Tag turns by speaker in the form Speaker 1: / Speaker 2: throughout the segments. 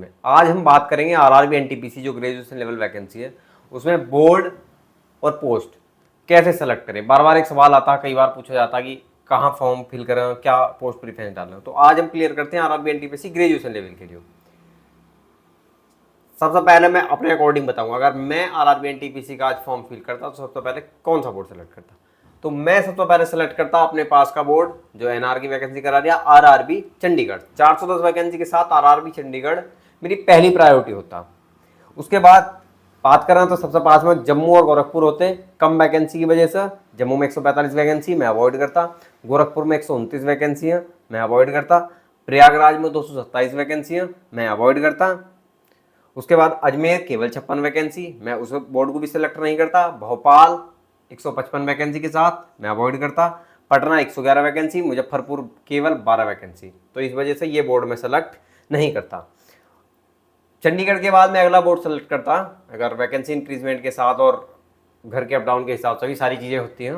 Speaker 1: में। आज हम बात करेंगे आरआरबी एनटीपीसी जो ग्रेजुएशन लेवल वैकेंसी है उसमें बोर्ड और पोस्ट कैसे सेलेक्ट करें। बार बार एक सवाल आता है, कई बार पूछा जाता है कि कहाँ फॉर्म फिल करें, क्या पोस्ट प्रीफरेंस डालना। तो आज हम क्लियर करते हैं आरआरबी एनटीपीसी ग्रेजुएशन लेवल के लिए। सबसे पहले मैं अपने अकॉर्डिंग बताऊंगा, अगर मैं आरआरबी एनटीपीसी का आज फॉर्म फिल करता तो सबसे पहले कौन सा बोर्ड सेलेक्ट करता। तो मैं सबसे पहले सेलेक्ट करता अपने पास का बोर्ड जो एनआर की वैकेंसी करा दिया, आरआरबी चंडीगढ़। 410 वैकेंसी के साथ आरआरबी चंडीगढ़ मेरी पहली प्रायोरिटी होता। उसके बाद बात करें तो सबसे पास में जम्मू और गोरखपुर होते हैं, कम वैकेंसी की वजह से। जम्मू में 145 वैकेंसी, मैं अवॉइड करता। गोरखपुर में 129 वैकेंसी है, मैं अवॉइड करता। प्रयागराज में 227 वैकेंसी है, मैं अवॉइड करता। उसके बाद अजमेर केवल 56 वैकेंसी, मैं उस बोर्ड को भी सिलेक्ट नहीं करता। भोपाल 155 वैकेंसी के साथ, मैं अवॉइड करता। पटना 111 वैकेंसी, मुजफ्फरपुर केवल 12 वैकेंसी, तो इस वजह से ये बोर्ड में सेलेक्ट नहीं करता। चंडीगढ़ के बाद मैं अगला बोर्ड सेलेक्ट करता अगर वैकेंसी इंक्रीजमेंट के साथ और घर के अप डाउन के हिसाब से भी सारी चीज़ें होती हैं।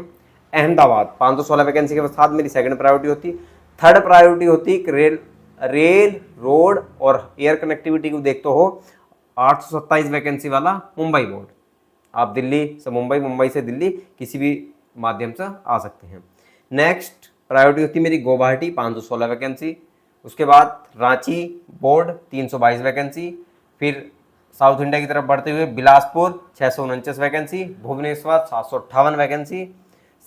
Speaker 1: अहमदाबाद 516 वैकेंसी के साथ मेरी सेकंड प्रायोरिटी होती। थर्ड प्रायोरिटी होती रेल रोड और एयर कनेक्टिविटी को देखते हो 827 वैकेंसी वाला मुंबई बोर्ड। आप दिल्ली से मुंबई, मुंबई से दिल्ली किसी भी माध्यम से आ सकते हैं। नेक्स्ट प्रायोरिटी होती मेरी गुवाहाटी 516 वैकेंसी। उसके बाद रांची बोर्ड 322 वैकेंसी। फिर साउथ इंडिया की तरफ बढ़ते हुए Bilaspur 649 vacancy, Bhubaneswar 758 vacancy,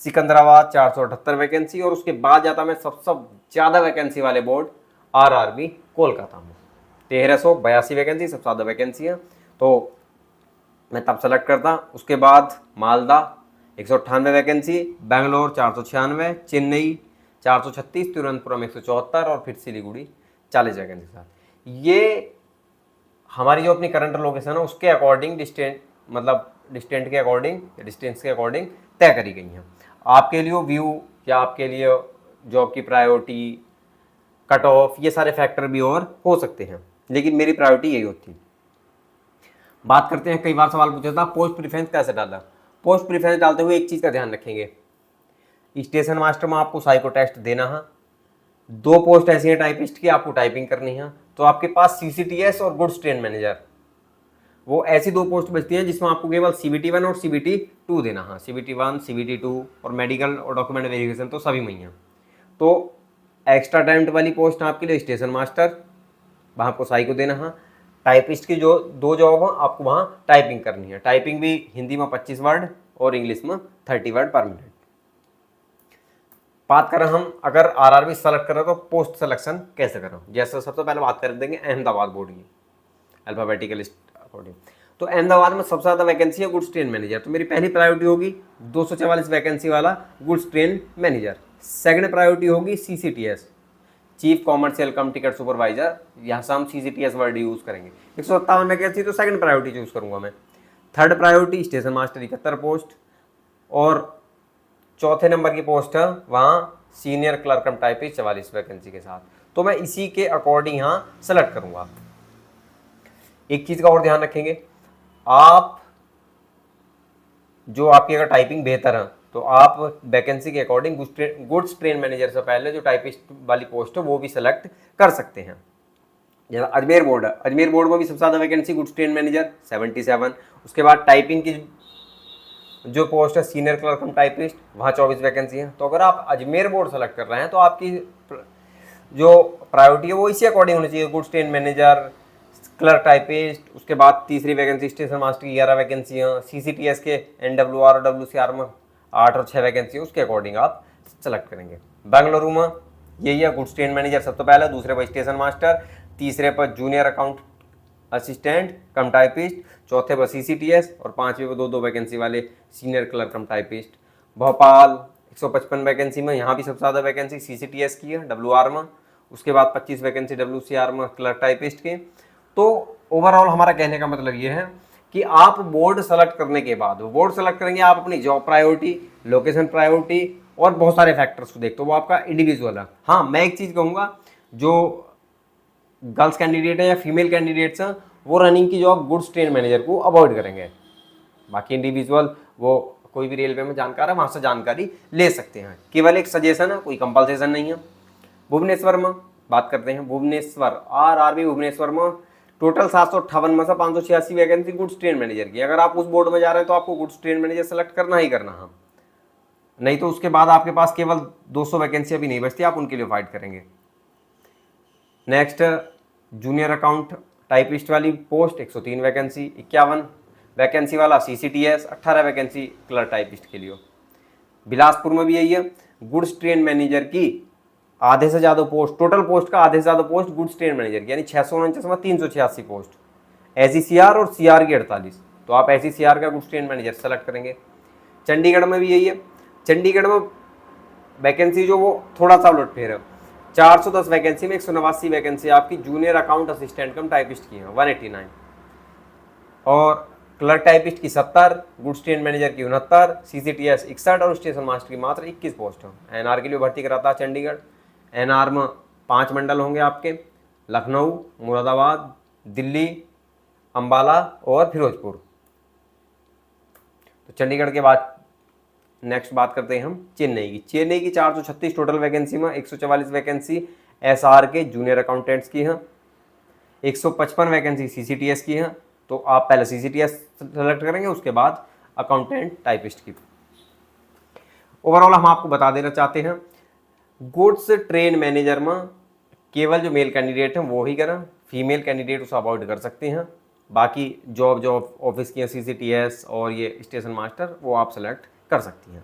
Speaker 1: Secunderabad 478 vacancy, और उसके बाद जाता मैं सबसे ज़्यादा वैकेंसी वाले बोर्ड आरआरबी कोलकाता में 1382 वैकेंसी, सबसे ज़्यादा वैकेंसी है, तो मैं तब सेलेक्ट करता। उसके बाद मालदा 198 वैकेंसी, बेंगलोर 496, चेन्नई 436, तिरुवनंतपुरम 174 और फिर सिलीगुड़ी 40 वैकेंसी के साथ। ये हमारी जो अपनी करंट लोकेशन है उसके अकॉर्डिंग डिस्टेंट के अकॉर्डिंग या डिस्टेंस के अकॉर्डिंग तय करी गई हैं। आपके लिए व्यू या आपके लिए जॉब की प्रायोरिटी, कट ऑफ, ये सारे फैक्टर भी और हो सकते हैं, लेकिन मेरी प्रायोरिटी यही होती। बात करते हैं, कई बार सवाल पूछा था पोस्ट प्रीफरेंस कैसे डाला। पोस्ट प्रीफरेंस डालते हुए एक चीज़ का ध्यान रखेंगे, स्टेशन मास्टर में आपको साइको टेस्ट देना है। 2 पोस्ट ऐसी हैं टाइपिस्ट की, आपको टाइपिंग करनी है। तो आपके पास सीसीटीएस और गुड्स ट्रेन मैनेजर, वो ऐसी 2 पोस्ट बचती हैं जिसमें आपको केवल CBT 1 और CBT 2 देना है। CBT 1, CBT 2 और मेडिकल और डॉक्यूमेंट वेरिफिकेशन तो सभी में ही हैं। तो एक्स्ट्रा टाइम वाली पोस्ट आपके लिए स्टेशन मास्टर, वहाँ आपको साइको देना है। टाइपिस्ट की जो 2 जॉब है आपको वहाँ टाइपिंग करनी है। टाइपिंग भी हिंदी में 25 वर्ड और इंग्लिश में 30 वर्ड पर मिनट। बात करें हम अगर आरआरबी सेलेक्ट करें तो पोस्ट सिलेक्शन कैसे करें। जैसे सबसे पहले बात कर देंगे अहमदाबाद बोर्ड की अल्फाबेटिकल अकॉर्डिंग। तो अहमदाबाद में सबसे ज़्यादा वैकेंसी है गुड्स ट्रेन मैनेजर, तो मेरी पहली प्रायोरिटी होगी 244 वैकेंसी वाला goods train manager. Second priority होगी CCTS, चीफ कॉमर्शियल कम टिकट सुपरवाइजर, यहाँ से हम CCTS वर्ड यूज़ करेंगे। 157 वैकेंसी, तो सेकंड प्रायोरिटी चूज़ करूँगा मैं। Third priority station master 71 post, और चौथे नंबर की पोस्ट है वहाँ सीनियर क्लर्क कम टाइपिस्ट 44 वैकेंसी के साथ। तो मैं इसी के अकॉर्डिंग यहाँ सेलेक्ट करूँगा। एक चीज़ का और ध्यान रखेंगे, आप जो आपकी अगर टाइपिंग बेहतर है तो आप वैकेंसी के अकॉर्डिंग गुड्स ट्रेन मैनेजर से पहले जो टाइपिस्ट वाली पोस्ट है वो भी सेलेक्ट कर सकते हैं। जैसा अजमेर बोर्ड है, अजमेर बोर्ड में भी सबसे ज़्यादा वैकेंसी गुड्स ट्रेन मैनेजर 77। उसके बाद टाइपिंग की जो पोस्ट है सीनियर क्लर्क कम टाइपिस्ट, वहाँ 24 वैकेंसी है। तो अगर आप अजमेर बोर्ड सेलेक्ट कर रहे हैं तो आपकी जो प्रायोरिटी है वो इसी अकॉर्डिंग होनी चाहिए, goods train manager, clerk typist. उसके बाद तीसरी वैकेंसी स्टेशन मास्टर की 11 वैकेंसी है। CCTS के NWR और WCR में 8 और 6 वैकेंसी है, उसके अकॉर्डिंग आप सेलेक्ट करेंगे। बेंगलुरु में यही है, गुड्स ट्रेन मैनेजर सबसे पहले, दूसरे पर स्टेशन मास्टर, तीसरे पर जूनियर अकाउंट असिस्टेंट कम टाइपिस्ट, चौथे पर CCTS और पांचवें पर 2 वैकेंसी वाले सीनियर क्लर्क कम टाइपिस्ट। भोपाल 155 वैकेंसी में, यहाँ भी सबसे ज़्यादा वैकेंसी CCTS की है WR में। उसके बाद 25 वैकेंसी WCR में क्लर्क टाइपिस्ट की। तो ओवरऑल हमारा कहने का मतलब ये है कि आप बोर्ड सेलेक्ट करने के बाद, बोर्ड सेलेक्ट करेंगे आप अपनी जॉब प्रायोरिटी, लोकेशन प्रायोरिटी और बहुत सारे फैक्टर्स को देखते हो, वो आपका इंडिविजुअल है। हाँ, मैं एक चीज़ कहूँगा, जो गर्ल्स कैंडिडेट है या फीमेल कैंडिडेट्स हैं वो रनिंग की जॉब गुड्स ट्रेन मैनेजर को अवॉइड करेंगे। बाकी इंडिविजुअल वो कोई भी रेलवे में जानकार है वहाँ से जानकारी ले सकते हैं, केवल एक सजेशन है, कोई कंपल्सेशन नहीं है। भुवनेश्वर में बात करते हैं, भुवनेश्वर आरआरबी भुवनेश्वर में टोटल 758 में से 586 वैकेंसी गुड्स ट्रेन मैनेजर की। अगर आप उस बोर्ड में जा रहे हैं तो आपको गुड्स ट्रेन मैनेजर सेलेक्ट करना ही करना है, नहीं तो उसके बाद आपके पास केवल 200 वैकेंसी अभी नहीं बचती, आप उनके लिए फाइट करेंगे। नेक्स्ट जूनियर अकाउंट टाइपिस्ट वाली पोस्ट 103 वैकेंसी, 51 वैकेंसी वाला CCTS, 18 वैकेंसी क्लर्क टाइपिस्ट के लिए। बिलासपुर में भी यही है, गुड्स ट्रेन मैनेजर की आधे से ज़्यादा पोस्ट, टोटल पोस्ट का आधे से ज़्यादा पोस्ट गुड्स ट्रेन मैनेजर की, यानी 649 में 386 पोस्ट। SECR और CR की 48, तो आप SECR का गुड्स ट्रेन मैनेजर सेलेक्ट करेंगे। चंडीगढ़ में भी यही है, चंडीगढ़ में वैकेंसी जो वो थोड़ा सा उलट फेर है, 410 वैकेंसी में 189 वैकेंसी आपकी जूनियर अकाउंट असिस्टेंट कम टाइपिस्ट की है 189, और क्लर्क टाइपिस्ट की 70, गुड्स ट्रेन मैनेजर की 69, CCTS 61 और स्टेशन मास्टर की मात्र 21 पोस्ट है। NR के लिए भर्ती कराता है चंडीगढ़। NR में 5 मंडल होंगे आपके, लखनऊ, मुरादाबाद, दिल्ली, अंबाला और फिरोजपुर। तो चंडीगढ़ के बाद नेक्स्ट बात करते हैं हम चेन्नई की। चेन्नई की 436 टोटल वैकेंसी में 144 वैकेंसी SR के जूनियर अकाउंटेंट्स की हैं, 155 वैकेंसी CCTS की हैं। तो आप पहले CCTS सेलेक्ट करेंगे, उसके बाद अकाउंटेंट टाइपिस्ट की। ओवरऑल हम आपको बता देना चाहते हैं, गुड्स ट्रेन मैनेजर में केवल जो मेल कैंडिडेट हैं वो ही करें, फीमेल कैंडिडेट उसे अवॉइड कर सकते हैं। बाकी जॉब ऑफिस की CCTS और ये स्टेशन मास्टर वो आप सेलेक्ट कर सकती हैं।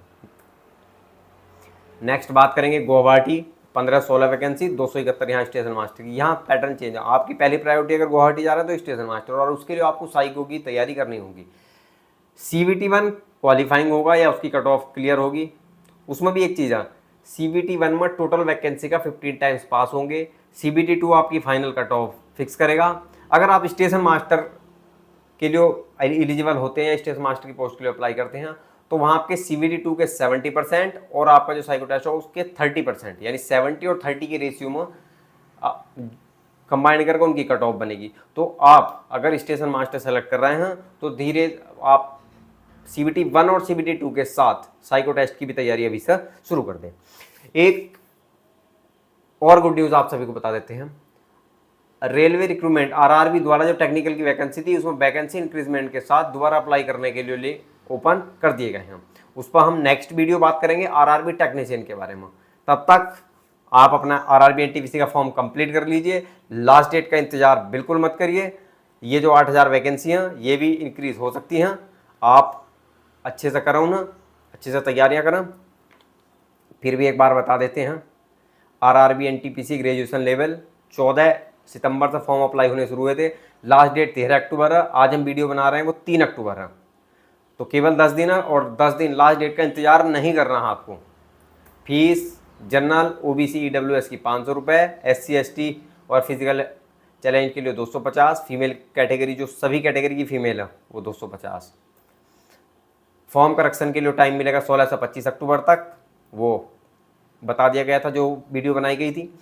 Speaker 1: नेक्स्ट बात करेंगे गुवाहाटी, 1516 वैकेंसी, 271 यहाँ स्टेशन मास्टर की। यहाँ पैटर्न चेंज है, आपकी पहली प्रायोरिटी अगर गुवाहाटी जा रहा है तो स्टेशन मास्टर, और उसके लिए आपको साइको की तैयारी करनी होगी। CVT 1 क्वालिफाइंग होगा या उसकी कट ऑफ क्लियर होगी। उसमें भी एक चीज़ है, CVT 1 में टोटल वैकेंसी का 15 टाइम्स पास होंगे, CVT 2 आपकी फाइनल कट ऑफ फिक्स करेगा। अगर आप स्टेशन मास्टर के लिए एलिजिबल होते हैं, स्टेशन मास्टर की पोस्ट के लिए अप्लाई करते हैं, तो वहाँ आपके CVT 2 के 70% और आपका जो साइको टेस्ट हो उसके 30%, यानी 70 और 30 के रेशियो में कंबाइन करके उनकी कट ऑफ बनेगी। तो आप अगर स्टेशन मास्टर सेलेक्ट कर रहे हैं तो धीरे आप CVT 1 और CVT 2 के साथ साइको टेस्ट की भी तैयारी अभी से शुरू कर दें। एक और गुड न्यूज़ आप सभी को बता देते हैं, रेलवे रिक्रूटमेंट RRB द्वारा जो टेक्निकल की वैकेंसी थी उसमें वैकेंसी इंक्रीजमेंट के साथ दोबारा अप्लाई करने के लिए ओपन कर दिए गए हैं। उस पर हम नेक्स्ट वीडियो बात करेंगे RRB टेक्नीशियन के बारे में। तब तक आप अपना RRB NTPC का फॉर्म कंप्लीट कर लीजिए, लास्ट डेट का इंतजार बिल्कुल मत करिए। ये जो 8000 वैकेंसी हैं ये भी इंक्रीज हो सकती हैं, आप अच्छे से करो ना, अच्छे से तैयारियां करें। फिर भी एक बार बता देते हैं, RRB NTPC ग्रेजुएशन लेवल 14 सितंबर से फॉर्म अप्लाई होने शुरू हुए थे, लास्ट डेट 13 अक्टूबर है। आज हम वीडियो बना रहे हैं वो 3 अक्टूबर है, तो केवल 10 दिन है, और 10 दिन लास्ट डेट का इंतजार नहीं करना है आपको। फीस जनरल OBC EWS की 500 रुपये, SC ST और फिजिकल चैलेंज के लिए 250, फीमेल कैटेगरी जो सभी कैटेगरी की फीमेल है वो 250। फॉर्म करेक्शन के लिए टाइम मिलेगा 16 से 25 अक्टूबर तक, वो बता दिया गया था जो वीडियो बनाई गई थी।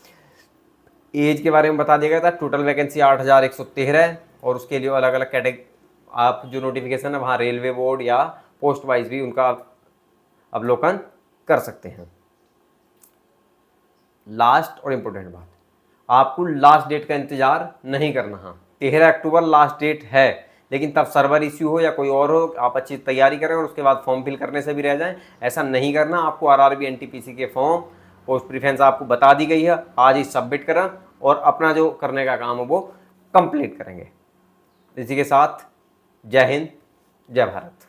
Speaker 1: एज के बारे में बता दिया गया था। टोटल वैकेंसी 8113 है, और उसके लिए अलग अलग कैटेगरी आप जो नोटिफिकेशन है वहाँ रेलवे बोर्ड या पोस्ट वाइज भी उनका अवलोकन कर सकते हैं। लास्ट और इम्पोर्टेंट बात, आपको लास्ट डेट का इंतजार नहीं करना है। 13 अक्टूबर लास्ट डेट है, लेकिन तब सर्वर इश्यू हो या कोई और हो, आप अच्छी तैयारी करें और उसके बाद फॉर्म फिल करने से भी रह जाएं, ऐसा नहीं करना। आपको RRB NTPC के फॉर्म पोस्ट प्रीफरेंस आपको बता दी गई है, आज ही सबमिट करें और अपना जो करने का काम है वो कंप्लीट करेंगे। इसी के साथ जय हिंद, जय भारत।